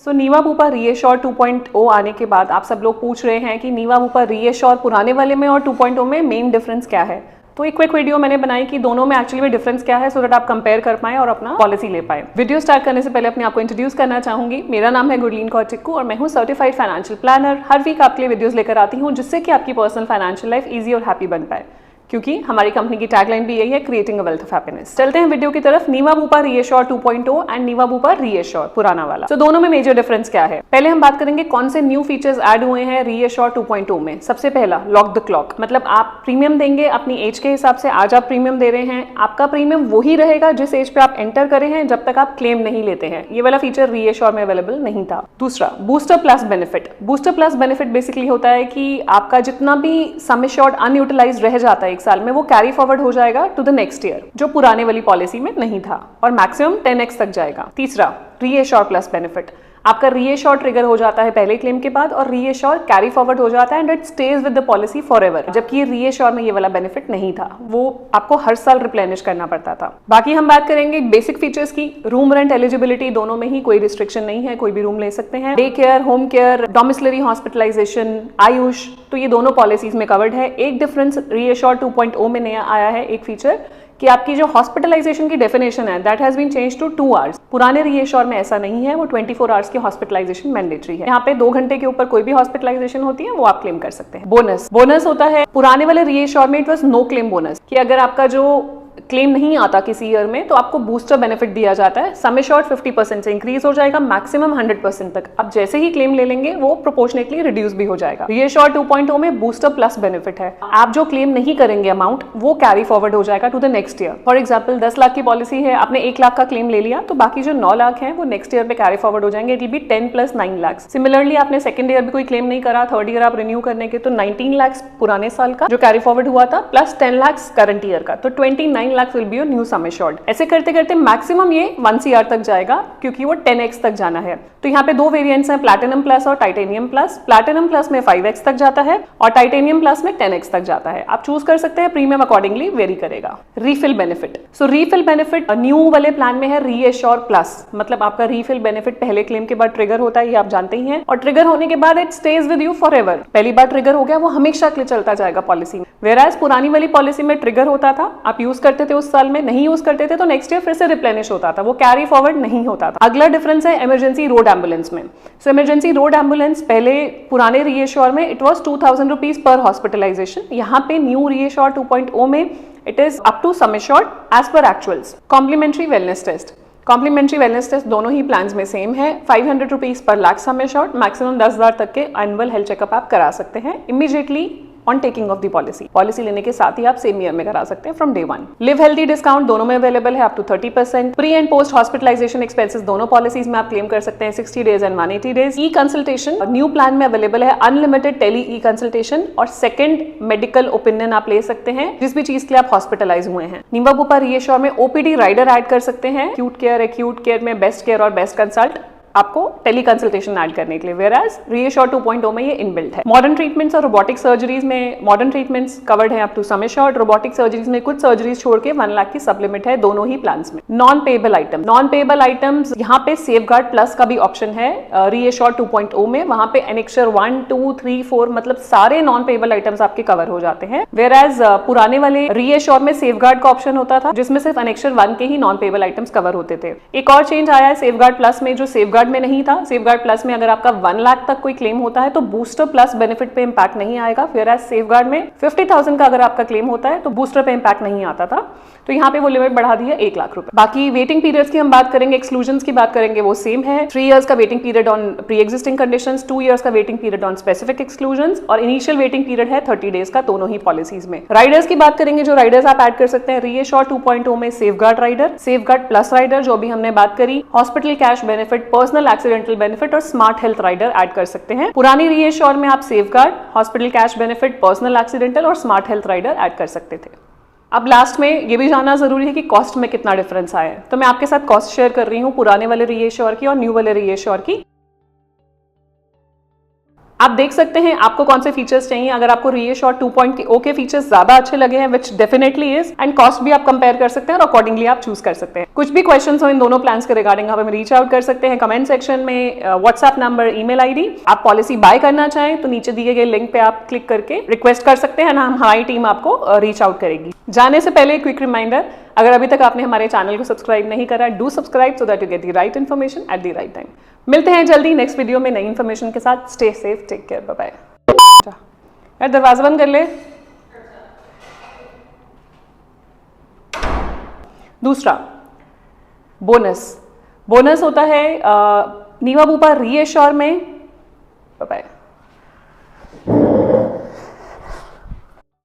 सो नीवा Bupa reassure 2.0 आने के बाद आप सब लोग पूछ रहे हैं कि नीवा बुपा रीएश्योर पुराने वाले में और 2.0 में मेन डिफरेंस क्या है। तो एक क्विक वीडियो मैंने बनाई कि दोनों में एक्चुअली में डिफरेंस क्या है, सो दैट आप कंपेयर कर पाएं और अपना पॉलिसी ले पाएं। वीडियो स्टार्ट करने से पहले अपने आपको इंट्रोड्यूस करना चाहूंगी। मेरा नाम है गुरलीन कौर टिक्कू और मैं हूं सर्टिफाइड फाइनेंशियल प्लानर। हर वीक आपके लिए वीडियोस लेकर आती हूं जिससे कि आपकी पर्सनल फाइनेंशियल लाइफ ईजी और हैप्पी बन पाए, क्योंकि हमारी कंपनी की टैगलाइन भी यही है, creating a wealth of happiness. चलते हैं वीडियो की तरफ। Niva Bupa reassure 2.0 and Niva Bupa reassure पुराना वाला। तो दोनों में मेजर डिफरेंस क्या है। पहले हम बात करेंगे कौन से न्यू फीचर्स ऐड हुए हैं रीएश्योर 2.0 में। सबसे पहला लॉक द क्लॉक, मतलब आप प्रीमियम देंगे अपनी एज के हिसाब से। आज आप प्रीमियम दे रहे हैं, आपका प्रीमियम वही रहेगा जिस एज पे आप एंटर करे हैं जब तक आप क्लेम नहीं लेते हैं। ये वाला फीचर रीएश्योर में अवेलेबल नहीं था। दूसरा booster plus benefit. Booster plus benefit basically होता है कि आपका जितना भी सम एश्योर्ड अनयूटिलाइज्ड रह जाता है एक साल में, वो कैरी फॉरवर्ड हो जाएगा टू द नेक्स्ट ईयर, जो पुराने वाली पॉलिसी में नहीं था, और मैक्सिमम 10x तक जाएगा। तीसरा रीएश्योर प्लस बेनिफिट, आपका रीएश्योर ट्रिगर हो जाता है पहले क्लेम के बाद और रीएश्योर कैरी फॉरवर्ड हो जाता है and it stage with the policy forever. जबकि रीएश्योर में ये वाला बेनिफिट नहीं था, वो आपको हर साल रिप्लेनिश करना पड़ता था। बाकी हम बात करेंगे बेसिक फीचर्स की। रूम रेंट एलिजिबिलिटी दोनों में ही कोई रिस्ट्रिक्शन नहीं है, कोई भी रूम ले सकते हैं। Day care, home care, domiciliary hospitalisation, AYUSH, तो ये दोनों पॉलिसीज में कवर्ड है। एक डिफरेंस रीएश्योर 2.0 में नया आया है, एक फीचर, कि आपकी जो हॉस्पिटलाइजेशन की डेफिनेशन है that has been change to 2 hours. पुराने रीएश्योर में ऐसा नहीं है, वो 24 आवर्स की हॉस्पिटलाइजेशन मैंडेटरी है। यहाँ पे 2 घंटे के ऊपर कोई भी हॉस्पिटलाइजेशन होती है वो आप क्लेम कर सकते हैं। बोनस होता है, पुराने वाले रीएश्योर में it was no claim bonus, कि अगर आपका जो क्लेम नहीं आता किसी ईयर में तो आपको बूस्टर बेनिफिट दिया जाता है। सम एश्योर्ड 50% से इंक्रीज हो जाएगा मैक्सिमम 100% तक। अब जैसे ही क्लेम ले लेंगे वो प्रोपोर्शनेटली रिड्यूस भी हो जाएगा। रीएश्योर 2.0 में बूस्टर प्लस बेनिफिट है, आप जो क्लेम नहीं करेंगे अमाउंट वो कैरी फॉरवर्ड हो जाएगा to the next year. For example 10 lakh की पॉलिसी है, आपने 1 लाख का क्लेम ले लिया, तो बाकी जो 9 लाख है वो नेक्स्ट ईयर में कैरी फॉरवर्ड हो जाएंगे। It will be 10 + 9 lakh. Similarly आपने सेकंड ईयर भी कोई क्लेम नहीं करा, थर्ड ईयर आप रिन्यू करने के, तो 19 लाख पुराने साल का जो कैरी फॉरवर्ड हुआ था प्लस 10 लाख करंट ईयर का, तो 29 lakh will be your new sum assured. ऐसे करते करते मैक्सिमम ये 1 CR तक जाएगा, क्योंकि वो 10x तक जाना है। तो यहाँ पे 2 वेरिएंट्स हैं, प्लैटिनम प्लस और टाइटेनियम प्लस। प्लैटिनम प्लस में 5x तक जाता है और टाइटेनियम प्लस में 10x तक जाता है। आप चूज कर सकते हैं, प्रीमियम अकॉर्डिंगली वेरी करेगा। रीफिल बेनिफिट, सो रीफिल बेनिफिट न्यू वाले प्लान में है रीएश्योर प्लस, मतलब आपका रीफिल बेनिफिट पहले क्लेम के बाद ट्रिगर होता है, ये आप जानते ही हैं, और ट्रिगर होने के बाद it stage with you forever. पहली बार ट्रिगर हो गया वो हमेशा के लिए चलता जाएगा पॉलिसी में। वेराज पुरानी वाली पॉलिसी में ट्रिगर होता था, आप यूज करते थे उस साल में, नहीं यूज करते थे तो नेक्स्ट ईयर फिर से रिप्लेनिश होता था, वो कैरी फॉरवर्ड नहीं होता था। अगला डिफरेंस है इमरजेंसी रोड एम्बुलेंस में। सो इमरजेंसी रोड एम्बुलेंस पहले पुराने रीएश्योर में इट वाज 2000 रुपीज पर हॉस्पिटलाइजेशन। यहाँ पे न्यू रीएश्योर 2.0 में it is up to sum assured as per actuals. Complimentary wellness test, complimentary wellness test दोनों ही प्लान्स में सेम है। 500 rupees per lakh sum assured, maximum 10,000 तक के एनुअल हेल्थ चेकअप आप करा सकते हैं immediately on taking of the policy लेने के साथ ही आप सेम ईयर में करा सकते हैं from day 1। Live healthy discount दोनों में अवेलेबल है up to 30%। Pre and post hospitalisation expenses दोनों पॉलिसीज में आप क्लेम कर सकते हैं 60 days and 180 days. E consultation new plan में अवेलेबल है, अनलिमिटेड टेली ई कंसल्टेशन और सेकंड मेडिकल ओपिनियन आप ले सकते हैं जिस भी चीज के लिए आप हॉस्पिटलाइज हुए हैं। नीवा बुपा रीएश्योर में ओपीडी राइडर ऐड कर सकते हैं, एक्यूट केयर में बेस्ट केयर और बेस्ट कंसल्ट आपको टेली कंसल्टेशन ऐड करने के लिए, वेराज रीएश्योर 2.0 में ये इनबिल्ट है। मॉडर्न ट्रीटमेंट्स और रोबोटिक सर्जरीज में मॉडर्न ट्रीटमेंट्स कवर्ड है up to sum assured. Robotic surgeries में कुछ सर्जरीज छोड़ के 1 लाख की सब लिमिट है दोनों ही प्लान्स में। नॉन पेएबल आइटम्स यहाँ पे सेफगार्ड प्लस का भी ऑप्शन है रीएश्योर 2.0 में। वहां पे एनेक्चर 1, 2, 3, 4 मतलब सारे नॉन पेएबल आइटम्स आपके कवर हो जाते हैं। वेराज पुराने वाले रीएश्योर में सेफगार्ड का ऑप्शन होता था जिसमें सिर्फ एनेक्चर 1 के ही नॉन पेएबल आइटम्स कवर होते थे। एक और चेंज आया है सेफगार्ड प्लस में जो सेफगार्ड में नहीं था। सेफगार्ड प्लस में अगर आपका 1 लाख तक कोई क्लेम होता है तो बूस्टर प्लस बेनिफिट पे इंपैक्ट नहीं आएगा, फिर सेफगार्ड में 50,000 का अगर आपका क्लेम होता है तो बूस्टर पे इंपैक्ट नहीं आता था, तो यहाँ पे वो लिमिट बढ़ा दी है 1 लाख रुपए। बाकी वेटिंग पीरियड्स की हम बात करेंगे, एक्सक्लूजन्स की बात करेंगे, वो सेम है। 3 इयर्स का waiting period on pre existing conditions, 2 years का waiting period on specific exclusions और इनिशियल वेटिंग पीरियड है 30 डेज का दोनों ही पॉलिसीज में। राइडर्स की बात करेंगे, जो राइडर्स आप ऐड कर सकते हैं रीएश्योर 2.0 में safeguard rider, safeguard plus rider जो भी हमने बात करी, hospital cash benefit, personal accidental benefit और स्मार्ट हेल्थ राइडर ऐड कर सकते हैं। पुरानी रीएश्योर में आप safeguard, hospital cash benefit, personal accidental और स्मार्ट हेल्थ राइडर ऐड कर सकते थे। अब लास्ट में ये भी जानना जरूरी है कि कॉस्ट में कितना डिफरेंस आया है, तो मैं आपके साथ कॉस्ट शेयर कर रही हूँ पुराने वाले रीएश्योर की और न्यू वाले रीएश्योर की। आप देख सकते हैं आपको कौन से फीचर्स चाहिए। अगर आपको रीएश्योर 2.0 के फीचर्स ज्यादा अच्छे लगे हैं, विच डेफिनेटली इज, एंड कॉस्ट भी आप कंपेयर कर सकते हैं और अकॉर्डिंगली आप चूज कर सकते हैं। कुछ भी क्वेश्चंस हो इन दोनों प्लान्स के रिगार्डिंग आप हमें रीच आउट कर सकते हैं कमेंट सेक्शन में, व्हाट्सएप नंबर, ईमेल आईडी। आप पॉलिसी बाय करना चाहें तो नीचे दिए गए लिंक पे आप क्लिक करके रिक्वेस्ट कर सकते हैं, हमारी टीम आपको रीच आउट करेगी। जाने से पहले क्विक रिमाइंडर, अगर अभी तक आपने हमारे चैनल को सब्सक्राइब नहीं करा, do subscribe so that you get the right information at the right time. मिलते हैं जल्दी नेक्स्ट वीडियो में नई इन्फॉर्मेशन के साथ। Stay safe, take care, bye bye. यार दरवाजा बंद कर ले। दूसरा बोनस होता है नीवा बुपा रीएश्योर में। Bye bye.